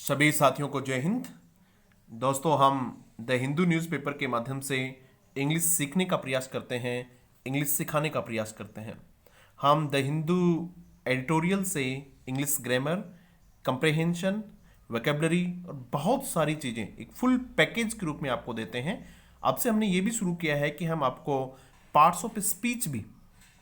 सभी साथियों को जय हिंद। दोस्तों, हम द हिंदू न्यूज़पेपर के माध्यम से इंग्लिश सीखने का प्रयास करते हैं, इंग्लिश सिखाने का प्रयास करते हैं। हम द हिंदू एडिटोरियल से इंग्लिश ग्रामर, कंप्रहेंशन, वोकेबलरी और बहुत सारी चीज़ें एक फुल पैकेज के रूप में आपको देते हैं। अब से हमने ये भी शुरू किया है कि हम आपको पार्ट्स ऑफ स्पीच भी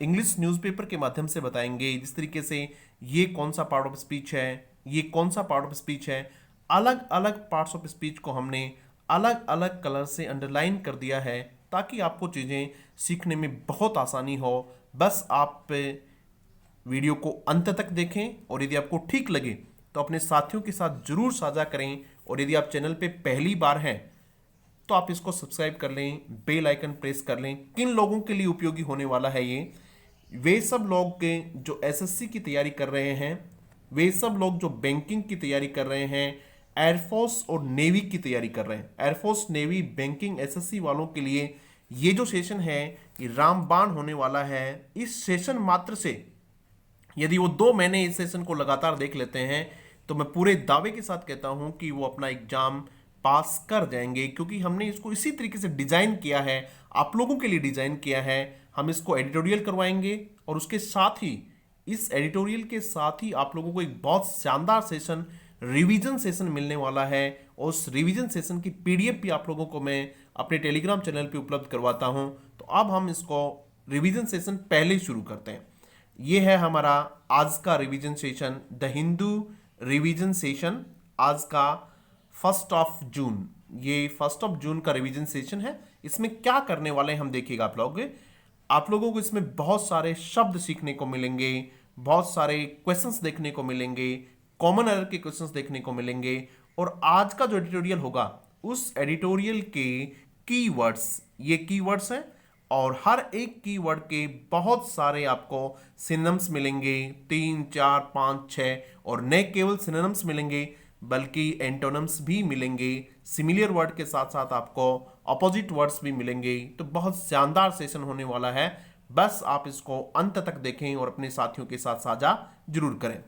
इंग्लिश न्यूज़पेपर के माध्यम से बताएंगे। जिस तरीके से ये कौन सा पार्ट ऑफ स्पीच है, ये कौन सा पार्ट ऑफ स्पीच है, अलग अलग पार्ट्स ऑफ स्पीच को हमने अलग अलग कलर से अंडरलाइन कर दिया है ताकि आपको चीज़ें सीखने में बहुत आसानी हो। बस आप वीडियो को अंत तक देखें और यदि आपको ठीक लगे तो अपने साथियों के साथ जरूर साझा करें। और यदि आप चैनल पे पहली बार हैं तो आप इसको सब्सक्राइब कर लें, बेल आइकन प्रेस कर लें। किन लोगों के लिए उपयोगी होने वाला है ये? वे सब लोग के जो एसएससी की तैयारी कर रहे हैं, वे सब लोग जो बैंकिंग की तैयारी कर रहे हैं, एयरफोर्स और नेवी की तैयारी कर रहे हैं। एयरफोर्स, नेवी, बैंकिंग, एसएससी वालों के लिए ये जो सेशन है ये रामबाण होने वाला है। इस सेशन मात्र से यदि वो 2 महीने इस सेशन को लगातार देख लेते हैं तो मैं पूरे दावे के साथ कहता हूं कि वो अपना एग्जाम पास कर जाएंगे, क्योंकि हमने इसको इसी तरीके से डिजाइन किया है, आप लोगों के लिए डिजाइन किया है। हम इसको एडिटोरियल करवाएंगे और उसके साथ ही इस एडिटोरियल के साथ ही आप लोगों को एक बहुत शानदार सेशन, रिवीजन सेशन मिलने वाला है। और उस रिवीजन सेशन की पीडीएफ भी आप लोगों को मैं अपने टेलीग्राम चैनल पे उपलब्ध करवाता हूं। तो अब हम इसको रिवीजन सेशन पहले ही शुरू करते हैं। ये है हमारा आज का revision session, the Hindu revision session, आज का 1 जून। ये 1 जून का रिवीजन सेशन है। इसमें क्या करने वाले हैं हम देखिएगा आप लोगों को इसमें बहुत सारे शब्द सीखने को मिलेंगे, बहुत सारे क्वेश्चंस देखने को मिलेंगे, कॉमन एरर के क्वेश्चंस देखने को मिलेंगे। और आज का जो एडिटोरियल होगा उस एडिटोरियल के कीवर्ड्स, ये कीवर्ड्स हैं और हर एक कीवर्ड के बहुत सारे आपको सिनोनिम्स मिलेंगे, 3, 4, 5, 6। और न केवल सिनोनिम्स मिलेंगे बल्कि एंटोनिम्स भी मिलेंगे। सिमिलर वर्ड के साथ साथ आपको अपोजिट वर्ड्स भी मिलेंगे। तो बहुत शानदार सेशन होने वाला है। बस आप इसको अंत तक देखें और अपने साथियों के साथ साझा जरूर करें।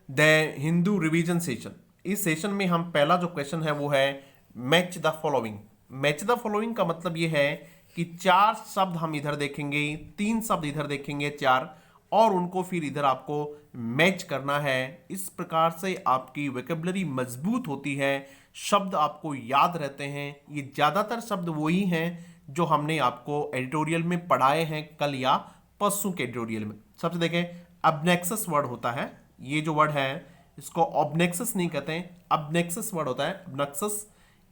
द हिंदू रिवीजन सेशन, इस सेशन में हम पहला जो क्वेश्चन है वो है match the following. Match the following का मतलब ये है कि 4 शब्द हम इधर देखेंगे, 3 शब्द इधर देखेंगे, 4, और उनको फिर इधर आपको मैच करना है। इस प्रकार से आपकी वोकैबुलरी मजबूत होती है, शब्द आपको याद रहते हैं। ये ज़्यादातर शब्द वही हैं जो हमने आपको एडिटोरियल में पढ़ाए हैं कल या परसों के एडिटोरियल में। सबसे देखें, अबनेक्सस वर्ड होता है। ये जो वर्ड है इसको ऑब्नेक्सस नहीं कहते हैं, अबनेक्सस वर्ड होता है। अबनेक्सस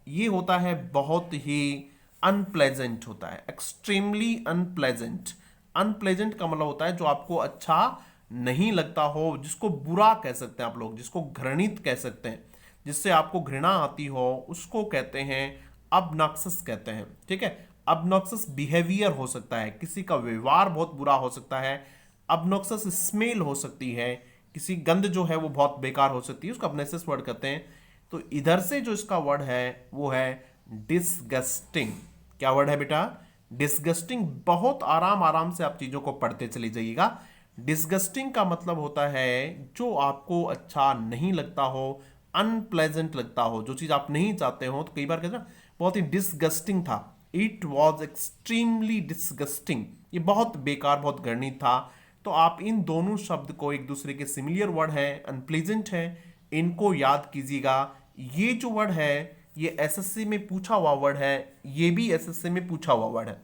ये होता है बहुत ही अनप्लेजेंट होता है, एक्सट्रीमली अनप्लेजेंट। अनप्लेजेंट का मतलब होता है जो आपको अच्छा नहीं लगता हो, जिसको बुरा कह सकते हैं आप लोग, जिसको घृणित कह सकते हैं, जिससे आपको घृणा आती हो, उसको कहते हैं ऑब्नॉक्सस कहते हैं। ठीक है, ऑब्नॉक्सस बिहेवियर हो सकता है, किसी का व्यवहार बहुत बुरा हो सकता है। ऑब्नॉक्सस स्मेल हो सकती है, किसी गंध जो है वो बहुत बेकार हो सकती है, उसको ऑब्नॉक्सस वर्ड कहते हैं। तो इधर से जो इसका वर्ड है वो है डिसगस्टिंग। क्या वर्ड है बेटा? डिसगस्टिंग। बहुत आराम आराम से आप चीजों को पढ़ते चले जाइएगा। डिसगस्टिंग का मतलब होता है जो आपको अच्छा नहीं लगता हो, अनप्लेजेंट लगता हो, जो चीज आप नहीं चाहते हो। तो कई बार कहते हैं बहुत ही डिसगस्टिंग था, इट वॉज एक्सट्रीमली डिसगस्टिंग, ये बहुत बेकार, बहुत घृणित था। तो आप इन दोनों शब्द को, एक दूसरे के सिमिलर वर्ड है, अनप्लेजेंट है, इनको याद कीजिएगा। ये जो वर्ड है ये एसएससी में पूछा हुआ वर्ड है, ये भी एसएससी में पूछा हुआ वर्ड है।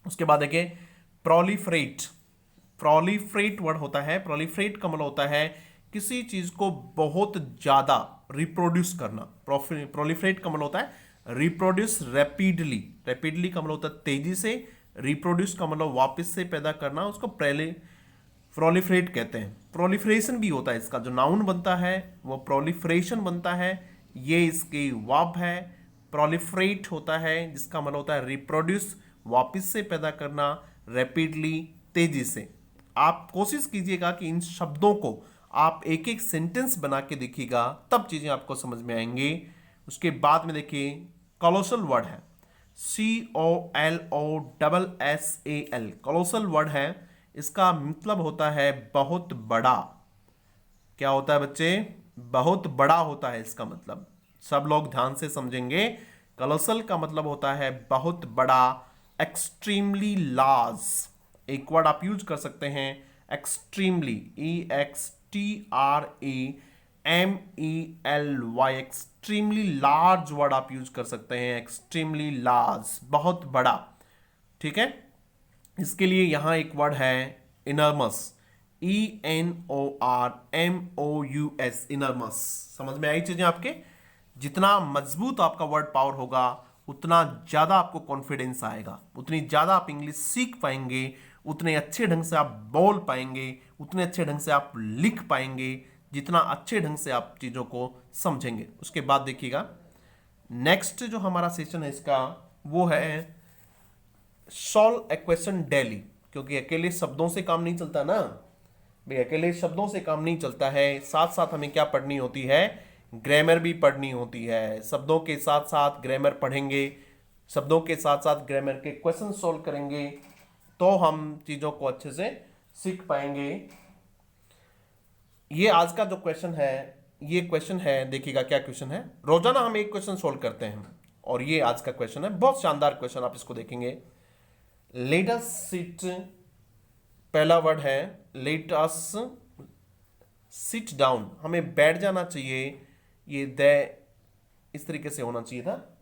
उसके बाद देखिए प्रोलिफरेट। प्रोलिफरेट वर्ड होता है। प्रोलिफरेट का मतलब होता है किसी चीज को बहुत ज्यादा रिप्रोड्यूस करना। प्रोलिफरेट का मतलब होता है रिप्रोड्यूस रैपिडली। रैपिडली का मतलब होता है तेजी से, रिप्रोड्यूस का मतलब वापस से पैदा करना, उसको प्रोलिफरेट कहते हैं। प्रोलिफरेशन भी होता है, इसका जो नाउन बनता है वो प्रोलिफरेशन बनता है, ये इसकी वर्ब है। प्रोलिफरेट होता है जिसका मतलब होता है रिप्रोड्यूस, वापस से पैदा करना, रैपिडली, तेजी से। आप कोशिश कीजिएगा कि इन शब्दों को आप एक एक सेंटेंस बना के देखिएगा, तब चीजें आपको समझ में आएंगी। उसके बाद में देखिए कॉलोसल वर्ड है, COLOSSAL। कॉलोसल वर्ड है, इसका मतलब होता है बहुत बड़ा। क्या होता है बच्चे? बहुत बड़ा होता है इसका मतलब, सब लोग ध्यान से समझेंगे। कलोसल का मतलब होता है बहुत बड़ा, एक्सट्रीमली लार्ज। एक वर्ड आप यूज कर सकते हैं extremely, EXTRAMELY, extremely large word आप यूज कर सकते हैं, एक्सट्रीमली लार्ज, बहुत बड़ा। ठीक है, इसके लिए यहां एक वर्ड है इनर्मस, ENORMOUS, इनर्मस। समझ में आई चीजें आपके? जितना मजबूत आपका वर्ड पावर होगा उतना ज्यादा आपको कॉन्फिडेंस आएगा, उतनी ज्यादा आप इंग्लिश सीख पाएंगे, उतने अच्छे ढंग से आप बोल पाएंगे, उतने अच्छे ढंग से आप लिख पाएंगे, जितना अच्छे ढंग से आप चीजों को समझेंगे। उसके बाद देखिएगा नेक्स्ट जो हमारा सेशन है इसका, वो है सॉल्व ए क्वेश्चन डेली। क्योंकि अकेले शब्दों से काम नहीं चलता ना भाई, अकेले शब्दों से काम नहीं चलता है, साथ साथ हमें क्या पढ़नी होती है, ग्रामर भी पढ़नी होती है। शब्दों के साथ साथ ग्रामर पढ़ेंगे, शब्दों के साथ साथ ग्रामर के क्वेश्चन सॉल्व करेंगे, तो हम चीजों को अच्छे से सीख पाएंगे। ये आज का जो क्वेश्चन है, ये क्वेश्चन है, देखिएगा क्या क्वेश्चन है। रोजाना हम एक क्वेश्चन सॉल्व करते हैं और ये आज का क्वेश्चन है, बहुत शानदार क्वेश्चन, आप इसको देखेंगे। लेट अस सिट, पहला वर्ड है लेट अस सिट डाउन, हमें बैठ जाना चाहिए, ये द इस तरीके से होना चाहिए था।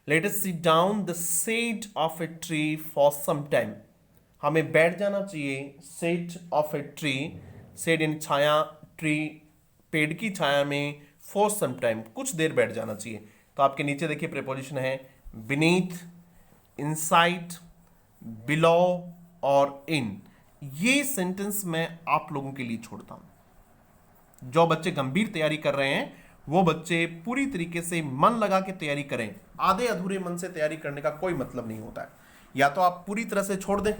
Let us sit down the shade of a tree for some time, हमें बैठ जाना चाहिए shade of a tree, shade in छाया, ट्री पेड़ की छाया में, फॉर सम टाइम कुछ देर बैठ जाना चाहिए। तो आपके नीचे देखिए प्रीपोजिशन है बीनीथ, इनसाइड, बिलो और इन। ये सेंटेंस मैं आप लोगों के लिए छोड़ता हूं। जो बच्चे गंभीर तैयारी कर रहे हैं वो बच्चे पूरी तरीके से मन लगा के तैयारी करें, आधे अधूरे मन से तैयारी करने का कोई मतलब नहीं होता है। या तो आप पूरी तरह से छोड़ दें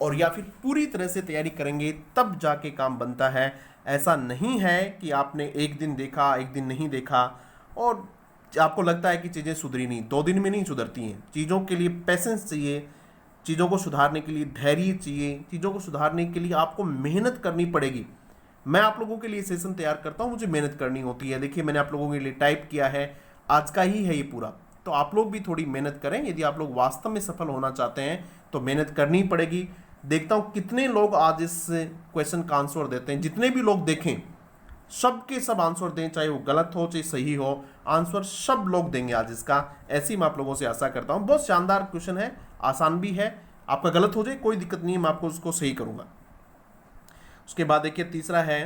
और या फिर पूरी तरह से तैयारी करेंगे तब जाके काम बनता है। ऐसा नहीं है कि आपने एक दिन देखा एक दिन नहीं देखा और आपको लगता है कि चीज़ें सुधरी नहीं, 2 दिन में नहीं सुधरती हैं। चीज़ों के लिए पेशेंस चाहिए, चीज़ों को सुधारने के लिए धैर्य चाहिए, चीज़ों को सुधारने के लिए आपको मेहनत करनी पड़ेगी। मैं आप लोगों के लिए सेशन तैयार करता हूँ, मुझे मेहनत करनी होती है। देखिए मैंने आप लोगों के लिए टाइप किया है, आज का ही है ये पूरा, तो आप लोग भी थोड़ी मेहनत करें। यदि आप लोग वास्तव में सफल होना चाहते हैं तो मेहनत करनी पड़ेगी। देखता हूँ कितने लोग आज इस क्वेश्चन का आंसर देते हैं। जितने भी लोग देखें सब के सब आंसर दें, चाहे वो गलत हो चाहे सही हो, आंसर सब लोग देंगे आज इसका, ऐसी मैं आप लोगों से आशा करता हूँ। बहुत शानदार क्वेश्चन है, आसान भी है, आपका गलत हो जाए कोई दिक्कत नहीं है, मैं आपको उसको सही करूँगा। उसके बाद देखिए तीसरा है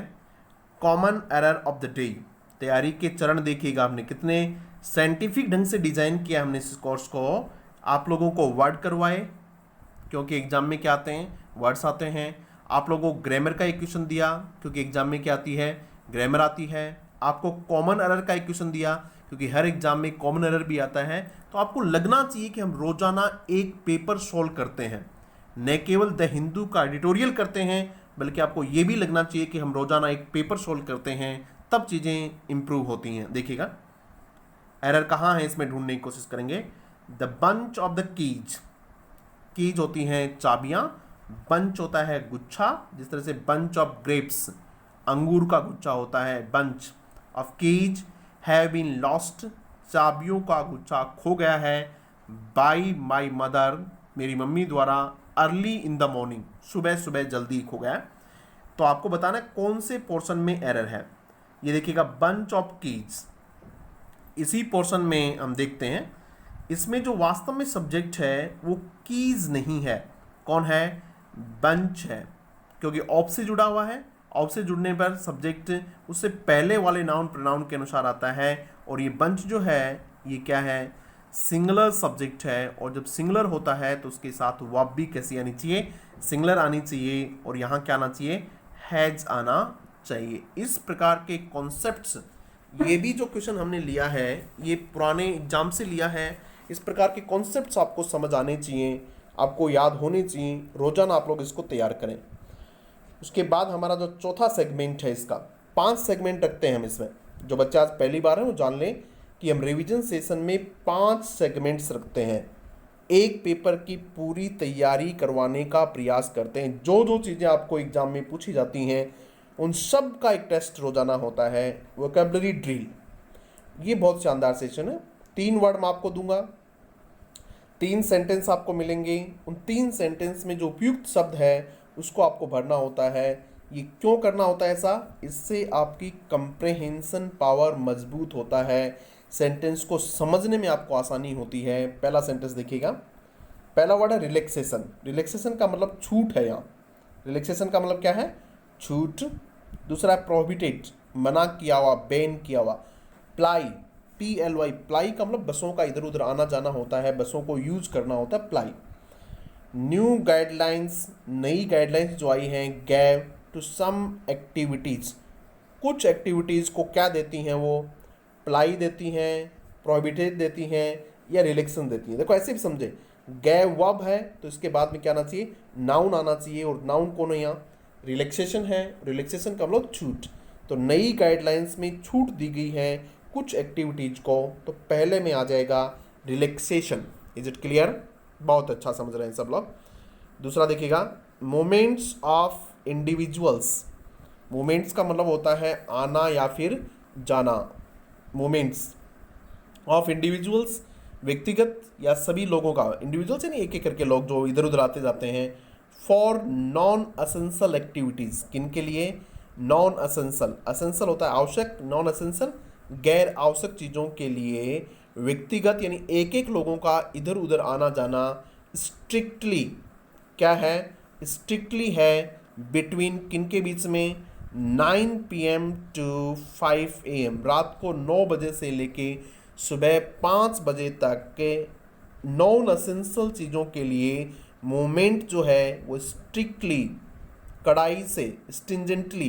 common error of the day. तैयारी के चरण देखिएगा आपने कितने साइंटिफिक ढंग से डिजाइन किया हमने इस कोर्स को। आप लोगों को वर्ड करवाए, क्योंकि एग्जाम में क्या आते हैं, वर्ड्स आते हैं। आप लोगों को ग्रामर का एक क्वेश्चन दिया, क्योंकि एग्जाम में क्या आती है, ग्रामर आती है। आपको कॉमन एरर का एक क्वेश्चन दिया, क्योंकि हर एग्जाम में कॉमन एरर भी आता है। तो आपको लगना चाहिए कि हम रोजाना एक पेपर सॉल्व करते हैं, न केवल द हिंदू का एडिटोरियल करते हैं, बल्कि आपको ये भी लगना चाहिए कि हम रोजाना एक पेपर सॉल्व करते हैं, तब चीज़ें इंप्रूव होती हैं। देखिएगा एरर कहाँ है इसमें ढूंढने की कोशिश करेंगे। The bunch of the keys, keys होती हैं चाबियां, बंच होता है गुच्छा, जिस तरह से बंच ऑफ ग्रेप्स अंगूर का गुच्छा होता है, bunch of keys have been lost, चाबियों का गुच्छा खो गया है, बाय माय मदर, मेरी मम्मी द्वारा, अर्ली इन द मॉर्निंग, सुबह सुबह जल्दी खो गया। तो आपको बताना है कौन से पोर्शन में एरर है। ये देखिएगा बंच ऑफ कीज, इसी पोर्शन में हम देखते हैं। इसमें जो वास्तव में सब्जेक्ट है वो कीज नहीं है, कौन है, बंच है, क्योंकि ऑफ से जुड़ा हुआ है। ऑफ से जुड़ने पर सब्जेक्ट उससे पहले वाले नाउन प्रोनाउन के अनुसार आता है, और ये बंच जो है ये क्या है, सिंगुलर सब्जेक्ट है। और जब सिंगुलर होता है तो उसके साथ वर्ब भी कैसी आनी चाहिए, सिंगुलर आनी चाहिए, और यहाँ क्या आना चाहिए, हैज आना चाहिए। इस प्रकार के कॉन्सेप्ट्स, ये भी जो क्वेश्चन हमने लिया है ये पुराने एग्जाम से लिया है। इस प्रकार के कॉन्सेप्ट्स आपको समझ आने चाहिए, आपको याद होने चाहिए, रोजाना आप लोग इसको तैयार करें। उसके बाद हमारा जो चौथा सेगमेंट है, इसका 5 सेगमेंट रखते हैं हम इसमें। जो बच्चे आज पहली बार हैं वो जान लें कि हम रिवीजन सेशन में 5 सेगमेंट्स रखते हैं, एक पेपर की पूरी तैयारी करवाने का प्रयास करते हैं। जो जो चीज़ें आपको एग्जाम में पूछी जाती हैं उन सब का एक टेस्ट रोजाना होता है, वोकेबलरी ड्रिल। ये बहुत शानदार सेशन है। 3 वर्ड मैं आपको दूंगा, 3 सेंटेंस आपको मिलेंगे। उन 3 सेंटेंस में जो उपयुक्त शब्द है उसको आपको भरना होता है। ये क्यों करना होता है ऐसा? इससे आपकी कंप्रेहेंशन पावर मजबूत होता है, सेंटेंस को समझने में आपको आसानी होती है। पहला सेंटेंस देखिएगा, पहला वर्ड है रिलैक्सेशन। रिलैक्सेशन का मतलब छूट है। यहाँ रिलैक्सेशन का मतलब क्या है? छूट। दूसरा है प्रोहिबिटेड, मना किया हुआ, बैन किया हुआ। प्लाई, PLY, प्लाई का मतलब बसों का इधर उधर आना जाना होता है, बसों को यूज करना होता है, प्लाई। न्यू गाइडलाइंस, नई गाइडलाइंस जो आई हैं, गैव टू सम एक्टिविटीज, कुछ एक्टिविटीज को क्या देती हैं वो? प्लाई देती हैं, प्रोहिबिटेड देती हैं या रिलैक्सेशन देती हैं। देखो ऐसे भी समझे, गैव वर्ब है तो इसके बाद में क्या आना चाहिए? नाउन आना चाहिए। और नाउन कौन है यहाँ? रिलैक्सेशन है। रिलैक्सेशन का मतलब छूट। तो नई गाइडलाइंस में छूट दी गई है कुछ एक्टिविटीज को, तो पहले में आ जाएगा रिलैक्सेशन। Is it clear? बहुत अच्छा समझ रहे हैं सब लोग। दूसरा देखिएगा, मोमेंट्स ऑफ इंडिविजुअल्स। मोमेंट्स का मतलब होता है आना या फिर जाना। मोमेंट्स ऑफ इंडिविजुअल्स, व्यक्तिगत या सभी लोगों का। इंडिविजुअल्स यानी एक एक करके लोग जो इधर उधर आते जाते हैं। फॉर नॉन असेंशियल एक्टिविटीज़, किन के लिए? नॉन असेंशियल, असेंशियल होता है आवश्यक, नॉन असेंशियल गैर आवश्यक चीज़ों के लिए व्यक्तिगत यानी एक एक लोगों का इधर उधर आना जाना स्ट्रिक्टली क्या है? स्ट्रिक्टली है बिटवीन किन के बीच में? 9 PM टू 5 AM, रात को 9 बजे से लेके सुबह 5 बजे तक के नॉन असेंशियल चीज़ों के लिए मूवमेंट जो है वो स्ट्रिक्टली, कड़ाई से, स्ट्रिंजेंटली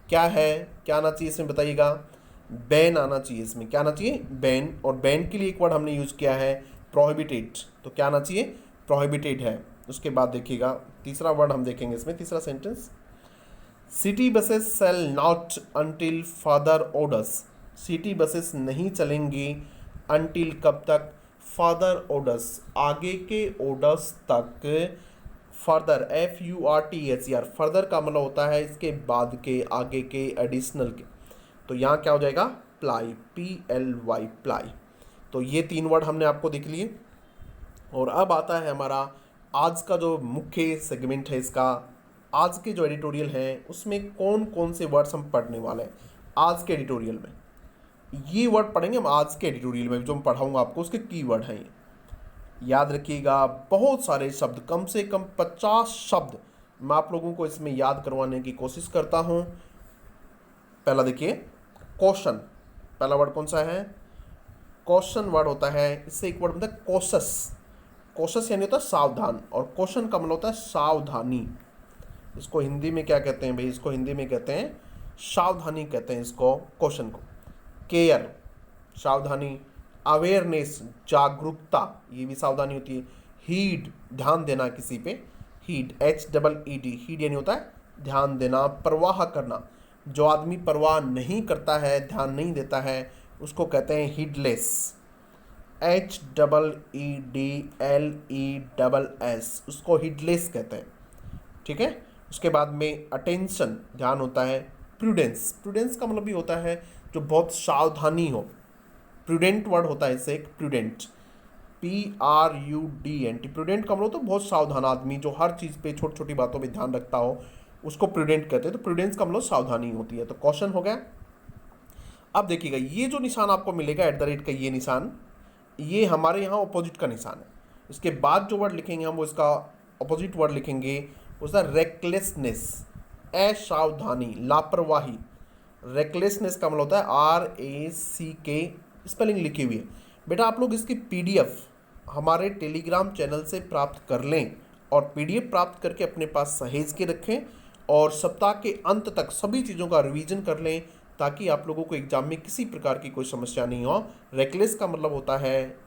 क्या है? क्या आना चाहिए इसमें बताइएगा? बैन आना चाहिए इसमें। क्या आना चाहिए? बैन। और बैन के लिए एक वर्ड हमने यूज किया है प्रोहिबिटेड, तो क्या आना चाहिए? प्रोहिबिटेड है। उसके बाद देखिएगा तीसरा वर्ड हम देखेंगे इसमें, तीसरा sentence, city buses shall not until further orders. City buses नहीं चलेंगी अंटिल कब तक? फर्दर ऑर्डर्स, आगे के ऑर्डर्स तक। फर्दर FURTHER, फर्दर का मतलब होता है इसके बाद के, आगे के, एडिशनल के। तो यहाँ क्या हो जाएगा? Ply, PLY, ply. तो ये 3 वर्ड हमने आपको दिख लिए। और अब आता है हमारा आज का जो मुख्य सेगमेंट है इसका। आज के जो एडिटोरियल है उसमें कौन कौन से वर्ड्स हम पढ़ने वाले हैं आज के एडिटोरियल में? ये वर्ड पढ़ेंगे हम आज के एडिटोरियल में, जो मैं पढ़ाऊंगा आपको उसके कीवर्ड हैं ये। याद रखिएगा, बहुत सारे शब्द, कम से कम 50 शब्द मैं आप लोगों को इसमें याद करवाने की कोशिश करता हूं। पहला देखिए, क्वेश्चन। पहला वर्ड कौन सा है? क्वेश्चन वर्ड होता है। इससे एक वर्ड बनता है कॉशस। कॉशस यानी होता है सावधान, और क्वेश्चन का मतलब होता है सावधानी। इसको हिंदी में क्या कहते हैं भाई? इसको हिंदी में कहते हैं सावधानी, कहते हैं इसको क्वेश्चन को। केयर, सावधानी। अवेयरनेस, जागरूकता, ये भी सावधानी होती है। हीड, ध्यान देना किसी पे, हीड, HEED, हीड यानी होता है ध्यान देना। परवाह करना, जो आदमी परवाह नहीं करता है, ध्यान नहीं देता है, उसको कहते हैं हीडलेस, HEEDLESS, उसको हीडलेस कहते हैं। ठीक है। उसके बाद में अटेंशन, ध्यान होता है। प्रूडेंस, प्रूडेंस का मतलब भी होता है जो बहुत सावधानी हो। प्रूडेंट वर्ड होता है इससे एक, प्रूडेंट, PRUDENT। प्रूडेंट का मतलब तो बहुत सावधान आदमी, जो हर चीज़ पे, छोटी छोटी बातों पे ध्यान रखता हो, उसको प्रूडेंट कहते हैं। तो प्रूडेंस का मतलब सावधानी होती है। तो क्वेश्चन हो गया। अब देखिएगा, ये जो निशान आपको मिलेगा @ का, ये निशान, ये हमारे यहाँ ऑपोजिट का निशान है। इसके बाद जो वर्ड लिखेंगे हम, वो इसका ऑपोजिट वर्ड लिखेंगे, उसका रेकलेसनेस, असावधानी, लापरवाही। रेकलेसनेस का मतलब होता है RACK, स्पेलिंग लिखी हुई है। बेटा आप लोग इसकी PDF हमारे टेलीग्राम चैनल से प्राप्त कर लें, और PDF प्राप्त करके अपने पास सहेज के रखें, और सप्ताह के अंत तक सभी चीज़ों का रिवीजन कर लें, ताकि आप लोगों को एग्जाम में किसी प्रकार की कोई समस्या नहीं हो। रेकलेस का मतलब होता है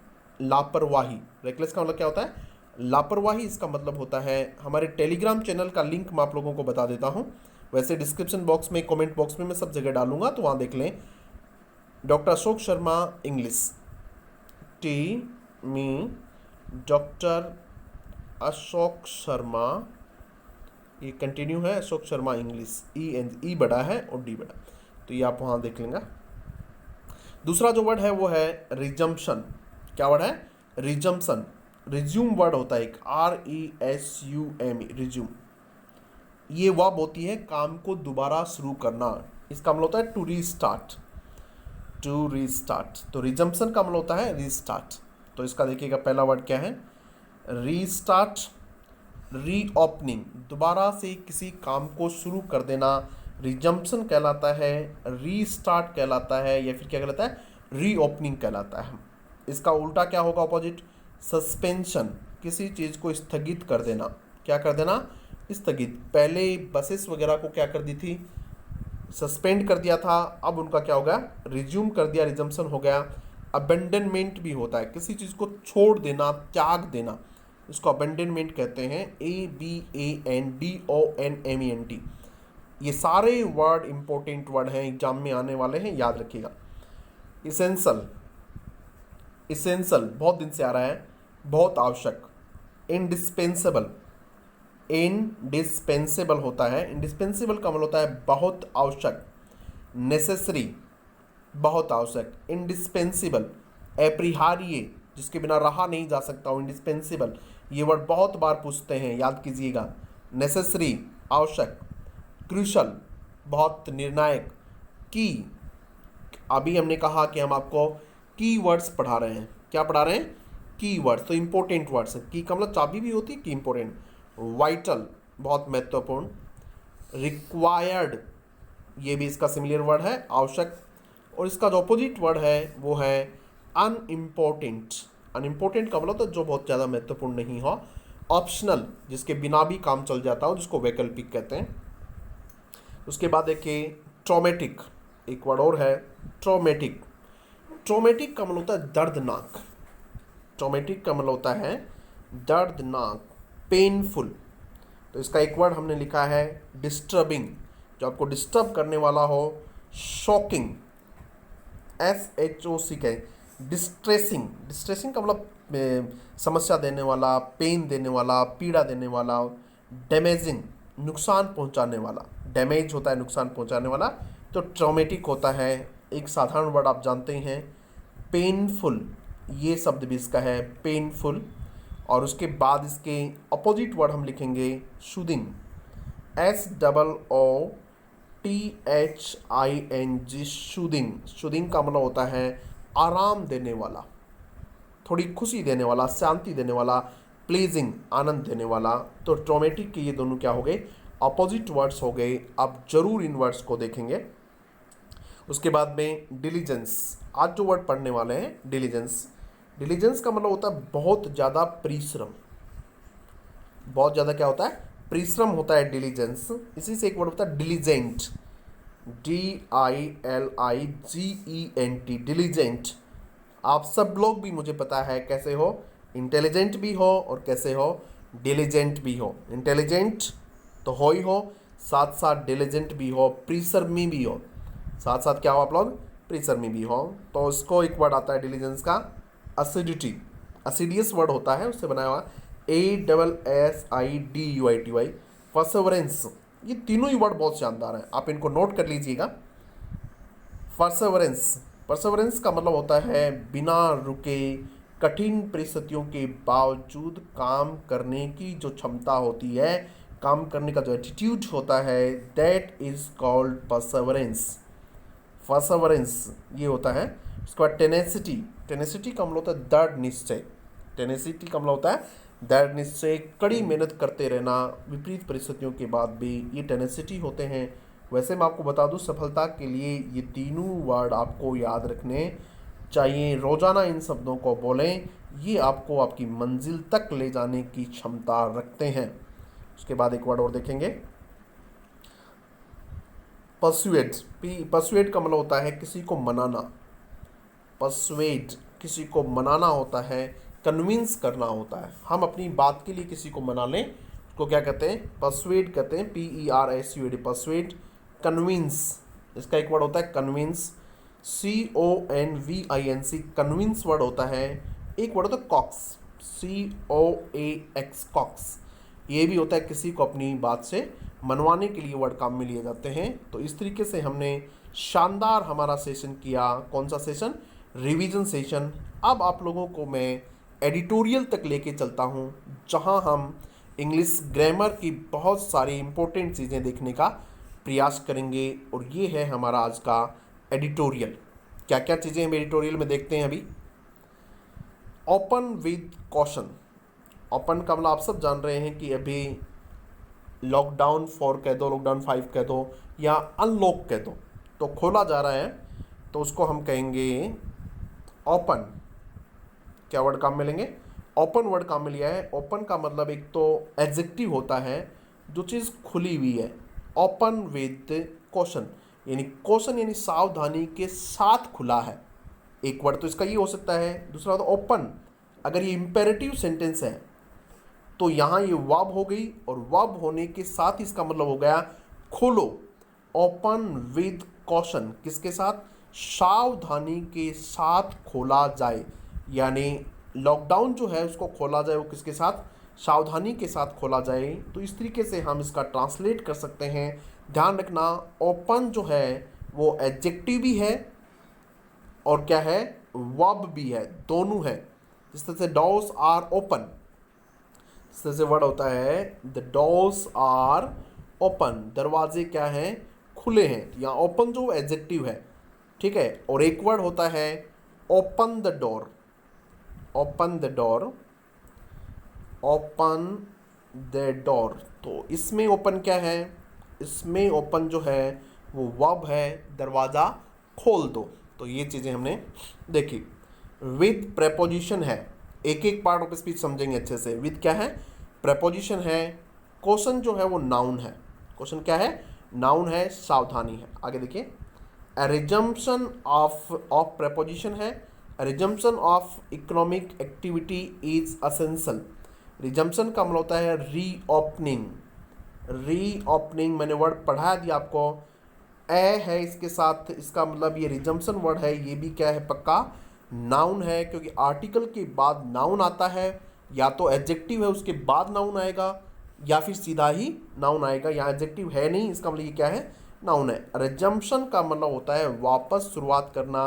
लापरवाही। रेकलेस का मतलब क्या होता है? लापरवाही। इसका मतलब होता है, हमारे टेलीग्राम चैनल का लिंक मैं आप लोगों को बता देता हूँ। वैसे डिस्क्रिप्शन बॉक्स में, कमेंट बॉक्स में मैं सब जगह डालूंगा, तो वहाँ देख लें। Doctor Ashok Sharma English, doctor Ashok Sharma ये कंटिन्यू है अशोक शर्मा इंग्लिश, ई बड़ा है और डी बड़ा, तो ये आप वहाँ देख लेंगे। दूसरा जो वर्ड है वो है रिजम्पशन। क्या वर्ड है? रिजम्पशन। रिज्यूम वर्ड होता है एक, RESUME, रिज्यूम। ये वर्ब होती है काम को दोबारा शुरू करना। इसका मतलब होता है टू रीस्टार्ट, टू रीस्टार्ट। तो रिजम्पशन का मतलब होता है रीस्टार्ट। तो इसका देखिएगा पहला वर्ड क्या है? रीस्टार्ट, रीओपनिंग, दोबारा से किसी काम को शुरू कर देना रिजम्पशन कहलाता है, रीस्टार्ट कहलाता है, या फिर क्या कहलाता है? रीओपनिंग कहलाता है। इसका उल्टा क्या होगा? ऑपोजिट, सस्पेंशन, किसी चीज़ को स्थगित कर देना। क्या कर देना? स्थगित। पहले बसेस वगैरह को क्या कर दी थी? सस्पेंड कर दिया था, अब उनका क्या हो गया? रिज्यूम कर दिया, रिजम्पशन हो गया। अबेंडनमेंट भी होता है, किसी चीज़ को छोड़ देना, त्याग देना, इसको अबेंडनमेंट कहते हैं, ABANDONMENT। ये सारे वर्ड इंपॉर्टेंट वर्ड हैं, एग्जाम में आने वाले हैं, याद रखिएगा। इसेंशियल, इसेंशियल बहुत दिन से आ रहा है, बहुत आवश्यक। इंडिस्पेंसेबल, इंडिस्पेंसेबल होता है, इंडिस्पेंसेबल का मतलब होता है बहुत आवश्यक। नेसेसरी, बहुत आवश्यक। इंडिस्पेंसिबल, अपरिहार्य, जिसके बिना रहा नहीं जा सकता हो, इंडिस्पेंसिबल। ये वर्ड बहुत बार पूछते हैं, याद कीजिएगा। नेसेसरी, आवश्यक। क्रूशल, बहुत निर्णायक। की, अभी हमने कहा कि हम आपको की वर्ड्स पढ़ा रहे हैं। क्या पढ़ा रहे हैं? की वर्ड्स। तो इंपॉर्टेंट वर्ड्स है। की का मतलब चाबी भी होती है, की इंपॉर्टेंट। वाइटल, बहुत महत्वपूर्ण। रिक्वायर्ड, ये भी इसका सिमिलर वर्ड है, आवश्यक। और इसका जो अपोजिट वर्ड है वो है अनइम्पोर्टेंट। अनइम्पोर्टेंट का मतलब तो जो बहुत ज़्यादा महत्वपूर्ण नहीं हो। ऑप्शनल, जिसके बिना भी काम चल जाता हो, जिसको वैकल्पिक कहते हैं। उसके बाद देखिए ट्रॉमेटिक, एक वर्ड और है ट्रॉमेटिक। ट्रॉमेटिक का मतलब होता है दर्दनाक। ट्रॉमेटिक का मतलब होता है दर्दनाक, पेनफुल। तो इसका एक वर्ड हमने लिखा है डिस्टर्बिंग, जो आपको डिस्टर्ब करने वाला हो। शॉकिंग, SHOC का। डिस्ट्रेसिंग, डिस्ट्रेसिंग का मतलब समस्या देने वाला, पेन देने वाला, पीड़ा देने वाला। डैमेजिंग, नुकसान पहुंचाने वाला। डैमेज होता है नुकसान पहुंचाने वाला। तो ट्रॉमेटिक होता है। एक साधारण वर्ड आप जानते हैं पेनफुल, ये शब्द भी इसका है पेनफुल। और उसके बाद इसके अपोजिट वर्ड हम लिखेंगे शूदिंग, SOOTHING, शूदिंग। शूदिंग का मतलब होता है आराम देने वाला, थोड़ी खुशी देने वाला, शांति देने वाला। प्लीजिंग, आनंद देने वाला। तो ट्रॉमेटिक के ये दोनों क्या हो गए? अपोजिट वर्ड्स हो गए। आप जरूर इन वर्ड्स को देखेंगे। उसके बाद में डिलीजेंस, आज जो वर्ड पढ़ने वाले हैं डिलीजेंस। डिलीजेंस का मतलब होता है बहुत ज़्यादा परिश्रम। बहुत ज़्यादा क्या होता है? परिश्रम होता है डिलीजेंस। इसी से एक वर्ड होता है डिलीजेंट, DILIGENT, डिलीजेंट। आप सब लोग भी, मुझे पता है कैसे हो, इंटेलिजेंट भी हो और कैसे हो, डिलीजेंट भी हो। इंटेलिजेंट तो हो ही हो, साथ साथ डिलीजेंट भी हो, परिश्रमी भी हो। साथ साथ क्या हो आप लोग? परिश्रमी भी हो। तो इसको एक वर्ड आता है डिलीजेंस का असिडिटी, असिडियस वर्ड होता है, उससे बनाया हुआ ASSIDUITY। परसेवरेंस, ये तीनों ही वर्ड बहुत शानदार हैं, आप इनको नोट कर लीजिएगा। परसेवरेंस, परसेवरेंस का मतलब होता है बिना रुके, कठिन परिस्थितियों के बावजूद काम करने की जो क्षमता होती है, काम करने का जो एटीट्यूड होता है, that is called Perseverance. Perseverance ये होता है। उसके बाद टेनेसिटी, टेनेसिटी का मतलब होता है दृढ़ निश्चय। टेनेसिटी का मतलब होता है दृढ़ निश्चय, कड़ी मेहनत करते रहना विपरीत परिस्थितियों के बाद भी, ये टेनेसिटी होते हैं। वैसे मैं आपको बता दूं, सफलता के लिए ये तीनों वर्ड आपको याद रखने चाहिए। रोजाना इन शब्दों को बोलें, ये आपको आपकी मंजिल तक ले जाने की क्षमता रखते हैं। उसके बाद एक वर्ड और देखेंगे परसुएड। परसुएड का मतलब होता है किसी को मनाना। परसुएड, किसी को मनाना होता है, कन्विंस करना होता है। हम अपनी बात के लिए किसी को मना लें, उसको क्या कहते हैं? परसुएड कहते हैं, PERSUAD, परसुएड। कन्विंस, इसका एक वर्ड होता है कन्विंस, CONVINC, कन्विंस वर्ड होता है। एक वर्ड होता है कॉक्स, COAX, कॉक्स। ये भी होता है किसी को अपनी बात से मनवाने के लिए वर्ड काम में लिए जाते हैं। तो इस तरीके से हमने शानदार हमारा सेशन किया। कौन सा सेशन? Revision session. अब आप लोगों को मैं एडिटोरियल तक लेके चलता हूँ, जहाँ हम इंग्लिश ग्रामर की बहुत सारी इंपॉर्टेंट चीज़ें देखने का प्रयास करेंगे। और ये है हमारा आज का एडिटोरियल। क्या क्या चीज़ें हम एडिटोरियल में देखते हैं अभी। Open with caution. ओपन का मतलब आप सब जान रहे हैं कि अभी लॉकडाउन 4 कह दो, लॉकडाउन 5 कह दो, या अनलॉक कह दो, तो खोला जा रहा है, तो उसको हम कहेंगे ओपन। क्या वर्ड काम में लेंगे? ओपन वर्ड काम में लिया है। ओपन का मतलब एक तो एडजेक्टिव होता है, जो चीज़ खुली हुई है। ओपन विद कॉशन, यानी कॉशन यानी सावधानी के साथ खुला है। एक वर्ड तो इसका ये हो सकता है। दूसरा होता ओपन, अगर ये इंपेरेटिव सेंटेंस है तो यहाँ ये वर्ब हो गई, और वर्ब होने के साथ इसका मतलब हो गया खोलो। ओपन विद कॉशन, किसके साथ? सावधानी के साथ खोला जाए, यानी लॉकडाउन जो है उसको खोला जाए, वो किसके साथ? सावधानी के साथ खोला जाए। तो इस तरीके से हम इसका ट्रांसलेट कर सकते हैं। ध्यान रखना, ओपन जो है वो एडजेक्टिव भी है और क्या है? वर्ब भी है, दोनों है। जिस तरह से डोर्स आर ओपन, इस तरह से वर्ड होता है द डोर्स आर ओपन, दरवाजे क्या हैं? खुले हैं। यहाँ ओपन जो एडजेक्टिव है, ठीक है। और एक वर्ड होता है open the door. Open the door, open the door. तो इसमें ओपन क्या है? इसमें ओपन जो है वो वर्ब है, दरवाज़ा खोल दो। तो ये चीज़ें हमने देखी। विद प्रेपोजिशन है, एक एक पार्ट ऑफ स्पीच समझेंगे अच्छे से। विद क्या है? प्रेपोजिशन है। क्वेश्चन जो है वो नाउन है। क्वेश्चन क्या है? नाउन है, सावधानी है। आगे देखिए, रिजम्पशन ऑफ प्रेपोजिशन है। Resumption of economic activity is essential. Resumption का मतलब होता है रीओपनिंग। रीओपनिंग मैंने वर्ड पढ़ा दिया आपको, ए है इसके साथ, इसका मतलब ये रिजम्पशन वर्ड है। ये भी क्या है? पक्का नाउन है, क्योंकि आर्टिकल के बाद नाउन आता है। या तो एडजेक्टिव है उसके बाद नाउन आएगा, या फिर सीधा ही नाउन आएगा। यहाँ एडजेक्टिव है नहीं, इसका मतलब ये क्या है? नाउन है। रिजम्पशन का मतलब होता है वापस शुरुआत करना।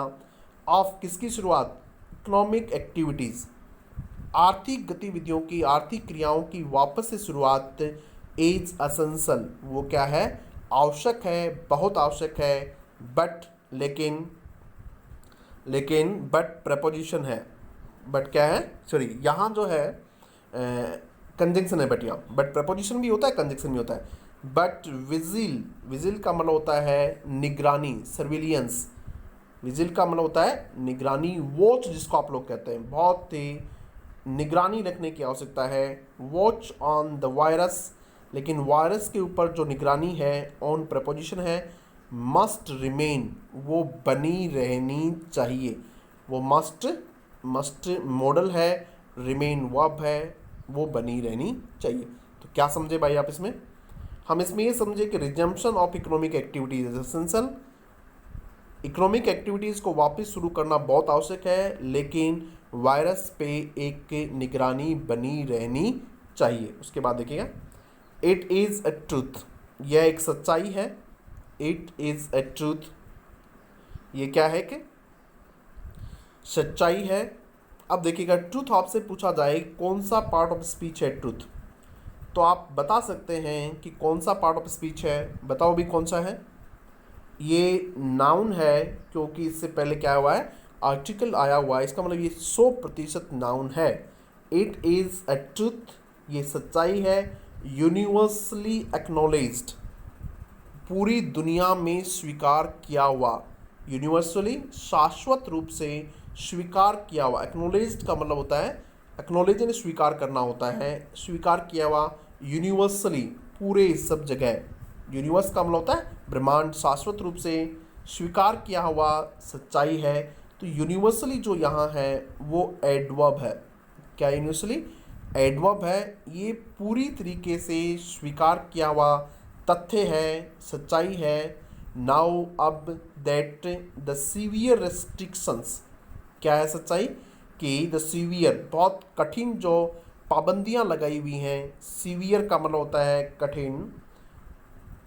ऑफ किसकी शुरुआत? इकोनॉमिक एक्टिविटीज़, आर्थिक गतिविधियों की, आर्थिक क्रियाओं की वापस से शुरुआत। इज असेंशियल, वो क्या है? आवश्यक है, बहुत आवश्यक है। बट लेकिन, बट प्रपोजिशन है। बट क्या है? सॉरी, यहाँ जो है कंजंक्शन है बट, यहाँ बट प्रपोजिशन भी होता है, कंजंक्शन भी होता है। बट विजिल, विजिल का मतलब होता है निगरानी, सर्विलियंस। विजिल का मतलब होता है निगरानी, वॉच जिसको आप लोग कहते हैं। बहुत ही निगरानी रखने की आवश्यकता है। वॉच ऑन द वायरस, लेकिन वायरस के ऊपर जो निगरानी है, ऑन प्रपोजिशन है। मस्ट रिमेन, वो बनी रहनी चाहिए। वो मस्ट मॉडल है, रिमेन वर्ब है, वो बनी रहनी चाहिए। तो क्या समझे भाई आप इसमें? हम इसमें ये समझे कि resumption of economic activities is essential. Economic activities को वापस शुरू करना बहुत आवश्यक है, लेकिन वायरस पे एक निगरानी बनी रहनी चाहिए। उसके बाद देखिएगा, इट इज़ अ ट्रूथ, यह एक सच्चाई है। इट इज़ अ ट्रूथ, ये क्या है? कि सच्चाई है। अब देखिएगा, ट्रूथ आपसे पूछा जाए कौन सा पार्ट ऑफ स्पीच है ट्रूथ, तो आप बता सकते हैं कि कौन सा पार्ट ऑफ स्पीच है। बताओ भी कौन सा है? ये नाउन है, क्योंकि इससे पहले क्या हुआ है? आर्टिकल आया हुआ है। इसका मतलब ये 100% नाउन है। इट इज़ अ ट्रूथ, ये सच्चाई है। यूनिवर्सली एक्नॉलेज्ड, पूरी दुनिया में स्वीकार किया हुआ। यूनिवर्सली, शाश्वत रूप से स्वीकार किया हुआ। एक्नॉलेज्ड का मतलब होता है, एक्नॉलेज यानी स्वीकार करना होता है, स्वीकार किया हुआ। यूनिवर्सली, पूरे सब जगह। यूनिवर्स का मतलब होता है ब्रह्मांड, शाश्वत रूप से स्वीकार किया हुआ सच्चाई है। तो यूनिवर्सली जो यहाँ है वो एडवर्ब है। क्या यूनिवर्सली? एडवर्ब है। ये पूरी तरीके से स्वीकार किया हुआ तथ्य है, सच्चाई है। नाउ अब दैट द सीवियर रेस्ट्रिक्शंस, क्या है सच्चाई? कि द सीवियर, बहुत कठिन जो पाबंदियां लगाई हुई हैं। सीवियर का मतलब होता है कठिन,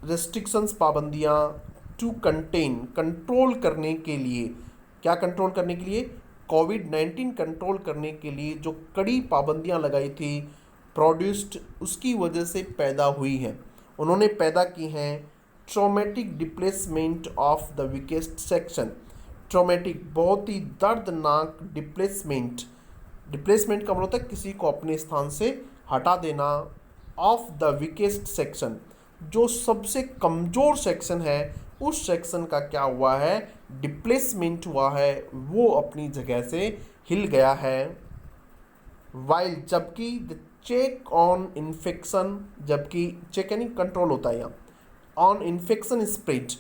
रेस्ट्रिक्शंस पाबंदियां, टू कंटेन कंट्रोल करने के लिए, क्या कंट्रोल करने के लिए, कोविड-19 कंट्रोल करने के लिए जो कड़ी पाबंदियां लगाई थी, प्रोड्यूस्ड उसकी वजह से पैदा हुई हैं, उन्होंने पैदा की हैं traumatic displacement of the weakest section. Traumatic बहुत ही दर्दनाक डिप्लेसमेंट, डिप्लेसमेंट का मतलब होता है किसी को अपने स्थान से हटा देना, ऑफ द वीकेस्ट सेक्शन, जो सबसे कमज़ोर सेक्शन है उस सेक्शन का क्या हुआ है, डिप्लेसमेंट हुआ है, वो अपनी जगह से हिल गया है। वाइल जबकि द चेक ऑन इन्फेक्शन, जबकि चेक यानी कंट्रोल होता है यहाँ, ऑन इन्फेक्शन स्प्रेड,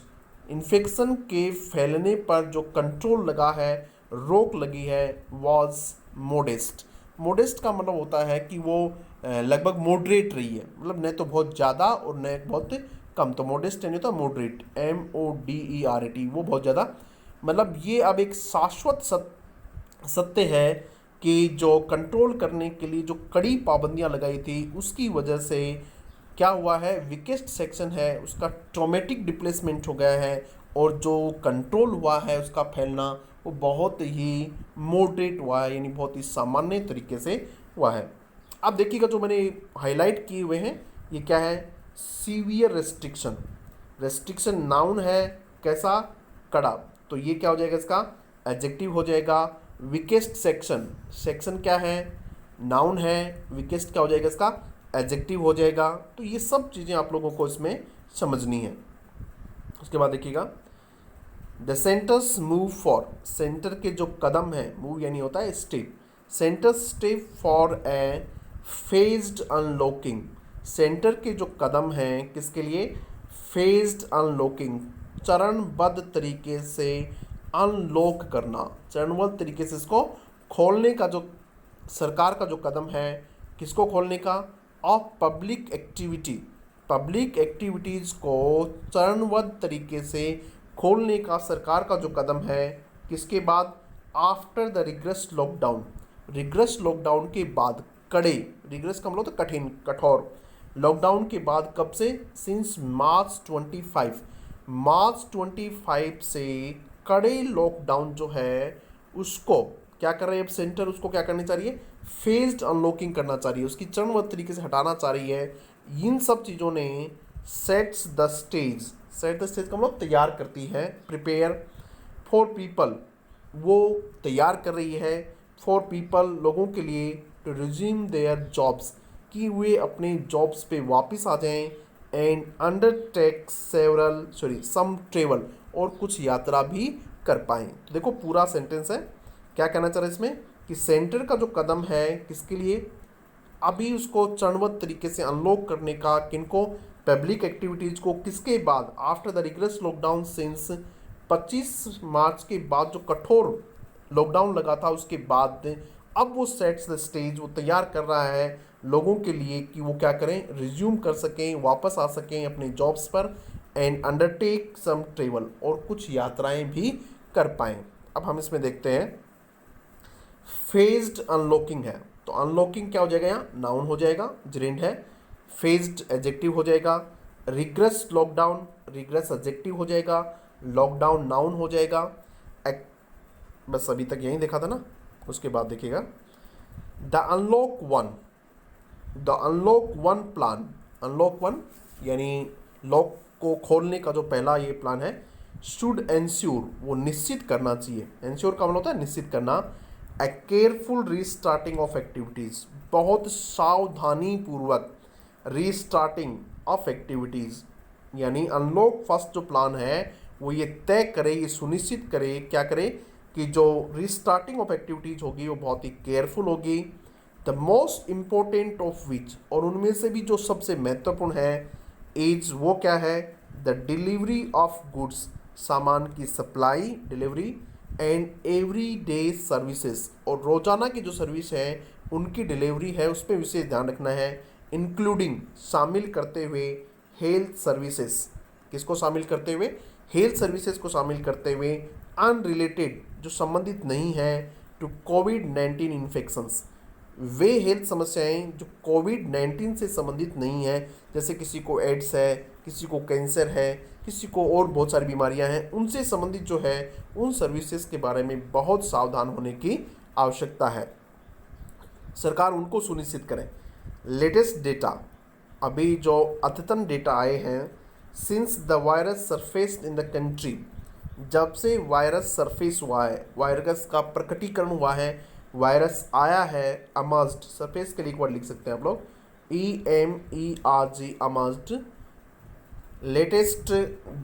इन्फेक्शन के फैलने पर जो कंट्रोल लगा है, रोक लगी है, वॉज मोडेस्ट। मोडेस्ट का मतलब होता है कि वो लगभग मॉडरेट रही है, मतलब न तो बहुत ज़्यादा और न बहुत कम, तो मोडेस्ट यानी होता है मॉडरेट, MODERAT, वो बहुत ज़्यादा, मतलब ये अब एक शाश्वत सत्य है कि जो कंट्रोल करने के लिए जो कड़ी पाबंदियां लगाई थी उसकी वजह से क्या हुआ है, वीकेस्ट सेक्शन है उसका ट्रोमेटिक डिप्लेसमेंट हो गया है, और जो कंट्रोल हुआ है उसका फैलना वो बहुत ही मॉडरेट हुआ है, यानी बहुत ही सामान्य तरीके से हुआ है। अब देखिएगा जो मैंने हाईलाइट किए हुए हैं ये क्या है, सीवियर रेस्ट्रिक्शन, रेस्ट्रिक्शन नाउन है कैसा, कड़ा, तो ये क्या हो जाएगा, इसका एडजेक्टिव हो जाएगा। वीकेस्ट सेक्शन, सेक्शन क्या है, नाउन है, वीकेस्ट क्या हो जाएगा, इसका एडजेक्टिव हो जाएगा। तो ये सब चीज़ें आप लोगों को इसमें समझनी है। उसके बाद देखिएगा the centres move for, centre के जो कदम है, मूव यानी होता है step, centre step for a phased unlocking, centre के जो कदम हैं किसके लिए, फेज्ड अनलॉकिंग, चरणबद्ध तरीके से अनलॉक करना, चरणबद्ध तरीके से इसको खोलने का जो सरकार का जो कदम है, किसको खोलने का, of public activity, public activities को चरणबद्ध तरीके से खोलने का सरकार का जो कदम है, किसके बाद, after the rigorous lockdown, rigorous lockdown के बाद, कड़े, रिग्रेस का मतलब तो कठिन, कठोर, लॉकडाउन के बाद, कब से, सिंस मार्च 25, मार्च 25 से कड़े लॉकडाउन जो है उसको क्या कर रही है अब सेंटर, उसको क्या करनी चाह रही है, फेज्ड अनलॉकिंग करना चाह रही है, उसकी चरणबद्ध तरीके से हटाना चाह रही है। इन सब चीज़ों ने sets the stage, set the stage का मतलब तैयार करती है, प्रिपेयर फॉर पीपल, वो तैयार कर रही है, फॉर पीपल लोगों के लिए, टू रिज्यूम देयर जॉब्स, कि वे अपने जॉब्स पे वापस आ जाएं, एंड अंडरटेक सम ट्रेवल, और कुछ यात्रा भी कर पाएँ। तो देखो पूरा सेंटेंस है, क्या कहना चाह रहा है इसमें कि सेंटर का जो कदम है किसके लिए, अभी उसको चरणबद्ध तरीके से अनलॉक करने का, किनको, पब्लिक एक्टिविटीज़ को, किसके बाद, after the rigorous lockdown since 25 March के बाद जो कठोर लॉकडाउन लगा था उसके बाद, अब वो सेट्स द स्टेज, वो तैयार कर रहा है लोगों के लिए कि वो क्या करें, रिज्यूम कर सकें, वापस आ सकें अपने जॉब्स पर, एंड अंडरटेक सम ट्रेवल, और कुछ यात्राएं भी कर पाएँ। अब हम इसमें देखते हैं फेज्ड अनलॉकिंग है, तो अनलॉकिंग क्या हो जाएगा, यहाँ नाउन हो जाएगा, जरेंड है, फेज्ड एडजेक्टिव हो जाएगा, रिग्रेस लॉकडाउन, रिग्रेस एडजेक्टिव हो जाएगा, लॉकडाउन नाउन हो जाएगा। बस अभी तक यही देखा था ना, उसके बाद देखिएगा the unlock one, the unlock one plan, unlock one यानी लॉक को खोलने का जो पहला ये प्लान है, शुड एंश्योर, वो निश्चित करना चाहिए, एंश्योर का मतलब होता है निश्चित करना, ए केयरफुल रीस्टार्टिंग ऑफ एक्टिविटीज़, बहुत सावधानी पूर्वक रीस्टार्टिंग ऑफ एक्टिविटीज़, यानी अनलॉक फर्स्ट जो प्लान है वो ये तय करे, ये सुनिश्चित करे, क्या करे कि जो रीस्टार्टिंग ऑफ एक्टिविटीज़ होगी वो बहुत ही केयरफुल होगी। The most important of which, और उनमें से भी जो सबसे महत्वपूर्ण है, इज वो क्या है, द डिलीवरी ऑफ गुड्स, सामान की supply, delivery, and every day services, और रोज़ाना की जो सर्विस है उनकी डिलीवरी है उस पर विशेष ध्यान रखना है, इंक्लूडिंग शामिल करते हुए, हेल्थ सर्विसेज, किसको शामिल करते हुए, हेल्थ सर्विसेज को शामिल करते हुए, अनरिलेटेड जो संबंधित नहीं है, टू कोविड-19 इन्फेक्शंस, वे हेल्थ समस्याएं जो कोविड-19 से संबंधित नहीं है, जैसे किसी को एड्स है, किसी को कैंसर है, किसी को और बहुत सारी बीमारियां हैं, उनसे संबंधित जो है उन सर्विसेज के बारे में बहुत सावधान होने की आवश्यकता है। सरकार उनको सुनिश्चित करे। लेटेस्ट डेटा, अभी जो अद्यतन डेटा आए हैं, since the virus surfaced in the country, जब से वायरस सरफेस हुआ है, वायरस का प्रकटीकरण हुआ है, वायरस आया है, अमर्ज्ड, सरफेस के लिए एक वर्ड लिख सकते हैं आप लोग, EMERG, emerged. Latest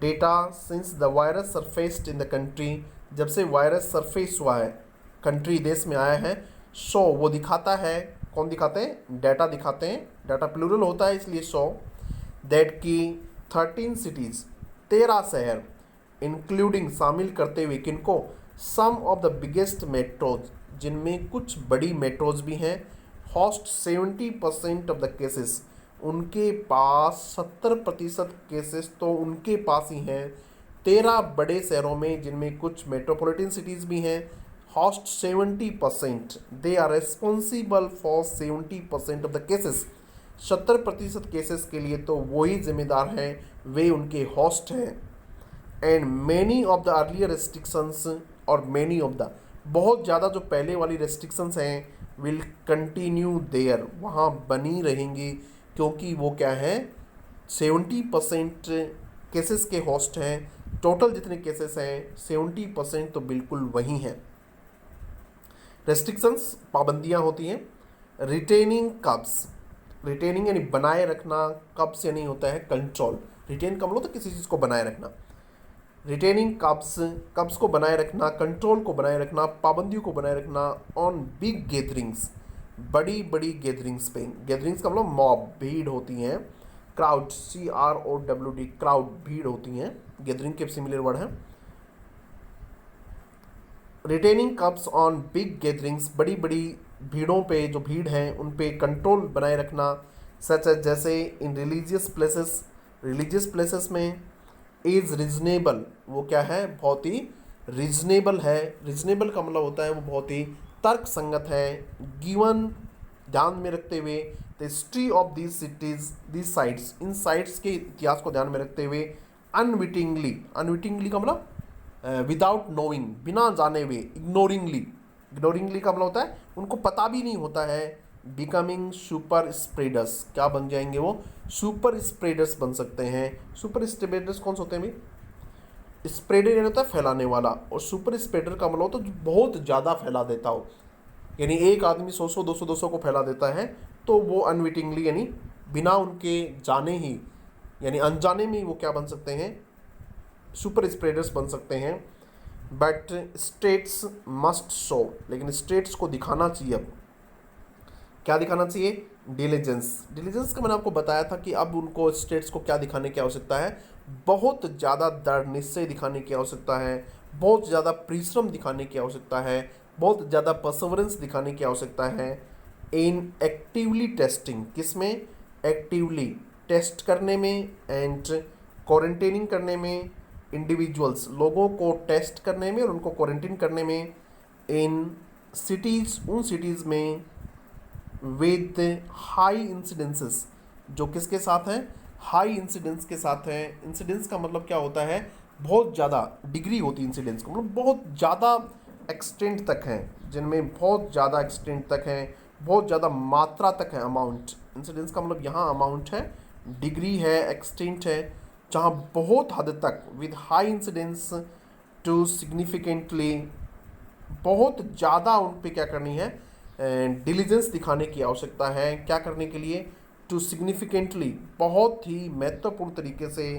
data since the virus surfaced in the country, जब से वायरस सरफेस हुआ है, कंट्री देश में आया है, शो वो दिखाता है, कौन दिखाते हैं, डाटा दिखाते हैं, डाटा प्लूरल होता है इसलिए शो, दैट की 13 सिटीज़, 13 शहर, इंक्लूडिंग शामिल करते हुए किनको, सम ऑफ द बिगेस्ट मेट्रोज, जिनमें कुछ बड़ी मेट्रोज भी हैं, होस्ट 70% ऑफ द केसेस, उनके पास 70% केसेस तो उनके पास ही हैं, 13 बड़े शहरों में जिनमें कुछ मेट्रोपॉलिटन सिटीज़ भी हैं, host 70%, they are responsible for 70% of the cases, 70% cases के लिए तो वही जिम्मेदार हैं, वे उनके होस्ट हैं। And many of the earlier restrictions, और मैनी ऑफ द, बहुत ज़्यादा जो पहले वाली रेस्ट्रिक्शंस हैं, विल कंटिन्यू देयर, वहाँ बनी रहेंगी, क्योंकि वो क्या है, 70% केसेस के होस्ट हैं, टोटल जितने केसेस हैं 70% तो बिल्कुल वही हैं। रेस्ट्रिक्शंस, पाबंदियाँ होती हैं। रिटेनिंग कब्स, रिटेनिंग यानी बनाए रखना, कब्स यानी होता है कंट्रोल, रिटेन का मतलब तो किसी चीज़ को बनाए रखना, रिटेनिंग कब्स, कब्स को बनाए रखना, कंट्रोल को बनाए रखना, पाबंदियों को बनाए रखना, ऑन बिग गैदरिंग्स, बड़ी बड़ी गैदरिंग्स पे, गैदरिंग्स का मतलब मॉब, भीड़ होती हैं, क्राउड, CROWD, क्राउड, भीड़ होती हैं, गैदरिंग के सिमिलर वर्ड है। रिटेनिंग कब्स ऑन बिग गैदरिंग्स, बड़ी बड़ी भीड़ों पे, जो भीड़ हैं उन पे कंट्रोल बनाए रखना, सच जैसे इन रिलीजियस प्लेसेस, रिलीजियस प्लेसेस में, इज़ रिजनेबल, वो क्या है, बहुत ही रिजनेबल है, रिजनेबल का मतलब होता है वो बहुत ही तर्क संगत है, गिवन, ध्यान में रखते हुए, the history of these cities, these sites, in sites के इतिहास को ध्यान में रखते हुए, अनविटिंगली, अनविटिंगली का मतलब विदाउट नोइंग, बिना जाने हुए, इग्नोरिंगली, इग्नोरिंगली का मतलब होता है उनको पता भी नहीं होता है, बिकमिंग सुपर स्प्रेडर्स, क्या बन जाएंगे वो, सुपर स्प्रेडर्स बन सकते हैं। सुपर स्प्रेडर्स कौन से होते हैं भाई, स्प्रेडर यानी होता है फैलाने वाला, और सुपर स्प्रेडर का मतलब होता है जो बहुत ज़्यादा फैला देता हो, यानी एक आदमी 100 200 को फैला देता है, तो वो अनविटिंगली यानी बिना उनके जाने ही, यानी अनजाने में वो क्या बन सकते हैं, सुपर स्प्रेडर्स बन सकते हैं। बट स्टेट्स मस्ट शो, लेकिन स्टेट्स को दिखाना चाहिए, अब क्या दिखाना चाहिए, डिलीजेंस, डिलीजेंस का मैंने आपको बताया था कि अब उनको स्टेट्स को क्या दिखाने की आवश्यकता है, बहुत ज़्यादा दृढ़ निश्चय दिखाने की आवश्यकता है, बहुत ज़्यादा परिश्रम दिखाने की आवश्यकता है, बहुत ज़्यादा परसेवरेंस दिखाने की आवश्यकता है, इन एक्टिवली टेस्टिंग, किस में, एक्टिवली टेस्ट करने में, एंड क्वारंटेनिंग करने में, इंडिविजुअल्स, लोगों को टेस्ट करने में और उनको क्वारंटीन करने में, इन सिटीज़, उन सिटीज़ में, विद हाई इंसिडेंसेस, जो किसके साथ हैं, हाई इंसिडेंस के साथ हैं। इंसिडेंस का मतलब क्या होता है, बहुत ज़्यादा डिग्री होती है इंसिडेंस का मतलब, बहुत ज़्यादा एक्सटेंट तक हैं, जिनमें बहुत ज़्यादा एक्सटेंट तक हैं, बहुत ज़्यादा मात्रा तक है, अमाउंट, इंसिडेंस का मतलब यहाँ अमाउंट है, डिग्री है, एक्सटेंट है, जहाँ बहुत हद तक, with high incidence to significantly, बहुत ज़्यादा उन पे क्या करनी है, डिलीजेंस दिखाने की आवश्यकता है, क्या करने के लिए, टू सिग्निफिकेंटली, बहुत ही महत्वपूर्ण तरीके से,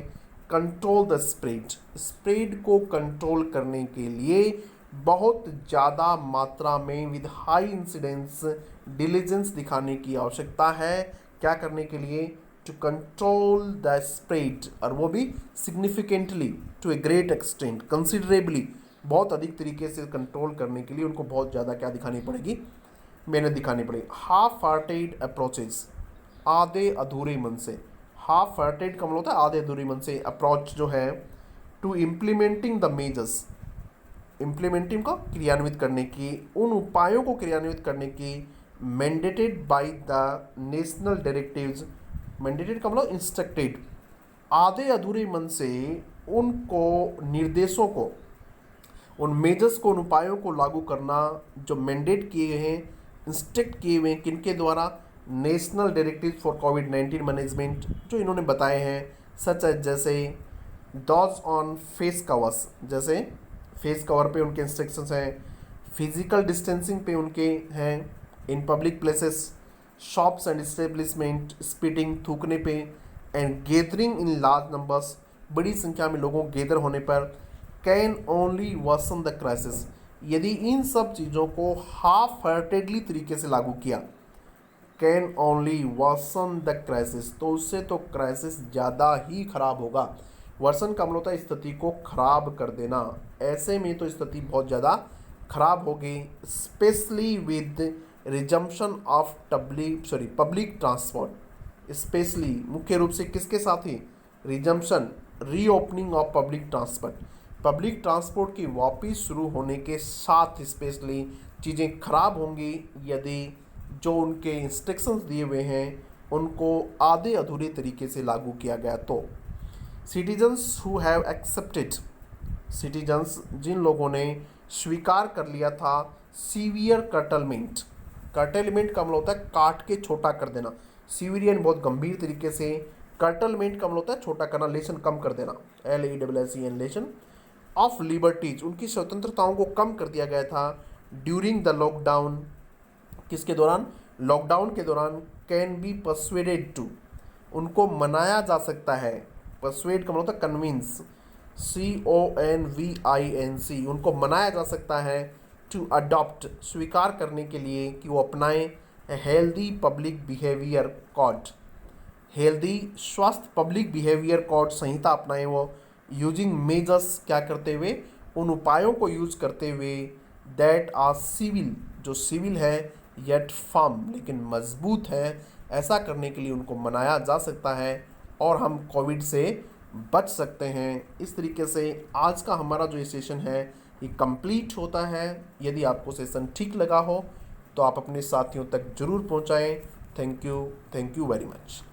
कंट्रोल द स्प्रेड, स्प्रेड को कंट्रोल करने के लिए बहुत ज़्यादा मात्रा में, विद हाई इंसिडेंस, डिलीजेंस दिखाने की आवश्यकता है, क्या करने के लिए, टू कंट्रोल द स्प्रेड, और वो भी significantly, to a great extent, considerably, बहुत अधिक तरीके से कंट्रोल करने के लिए उनको बहुत ज़्यादा क्या दिखानी पड़ेगी, मेहनत दिखानी पड़ेगी। हाफ हार्टेड अप्रोचेज, आधे अधूरे मन से, हाफ हार्टेड का मतलब होता है आधे अधूरे मन से, अप्रोच जो है, to implementing the measures, implementing को क्रियान्वित करने की, उन उपायों को क्रियान्वित करने की, mandated by the national directives, mandated का मतलब इंस्ट्रक्टेड, आधे अधूरे मन से उनको निर्देशों को, उन मेजर्स को, उन उपायों को लागू करना जो मैंडेट किए गए हैं, इंस्ट्रक्ट किए हुए हैं, किनके द्वारा, नेशनल डायरेक्टिव फॉर कोविड-19 मैनेजमेंट, जो इन्होंने बताए हैं, सच एज जैसे डॉज ऑन फेस कवर्स, जैसे फेस कवर पे उनके इंस्ट्रक्शंस हैं, फिजिकल डिस्टेंसिंग पे उनके हैं, in public places, shops and establishment, spitting, थूकने पे, and gathering in large numbers, बड़ी संख्या में लोगों गैदर होने पर, can only worsen the crisis, यदि इन सब चीज़ों को हाफ हार्टेडली तरीके से लागू किया, can only worsen the crisis, तो उससे तो क्राइसिस ज़्यादा ही खराब होगा। वर्सन का मतलब होता है स्थिति को खराब कर देना, ऐसे में तो स्थिति बहुत ज़्यादा खराब होगी, specially with resumption of public transport, specially मुख्य रूप से किसके साथ ही, resumption, reopening of public transport की वापस शुरू होने के साथ स्पेशली चीज़ें खराब होंगी यदि जो उनके इंस्ट्रक्शंस दिए हुए हैं उनको आधे अधूरे तरीके से लागू किया गया। तो citizens who have accepted, citizens जिन लोगों ने स्वीकार कर लिया था, सीवियर कर्टलमेंट, कर्टलमेंट का मतलब होता है काट के छोटा कर देना, सीवियर बहुत गंभीर तरीके से, कर्टलमेंट का मतलब होता है छोटा करना, लेशन कम कर देना, LESSEN, लेशन ऑफ लिबर्टीज, उनकी स्वतंत्रताओं को कम कर दिया गया था, ड्यूरिंग द लॉकडाउन, किसके दौरान, लॉकडाउन के दौरान, कैन बी परsuaded टू, उनको मनाया जा सकता है, परsuade का मतलब होता है कन्विंस, CONVINC, उनको मनाया जा सकता है, टू अडॉप्ट, स्वीकार करने के लिए कि वो अपनाएं, healthy public behaviour code, healthy स्वास्थ्य पब्लिक बिहेवियर कोड संहिता अपनाएं वो, यूजिंग मेजर्स, क्या करते हुए, उन उपायों को यूज करते हुए, दैट आर सिविल, जो सिविल है, येट फर्म, लेकिन मजबूत है, ऐसा करने के लिए उनको मनाया जा सकता है और हम कोविड से बच सकते हैं। इस तरीके से आज का हमारा जो ये सेशन है ये कंप्लीट होता है। यदि आपको सेशन ठीक लगा हो तो आप अपने साथियों तक जरूर पहुंचाएं। Thank you very much.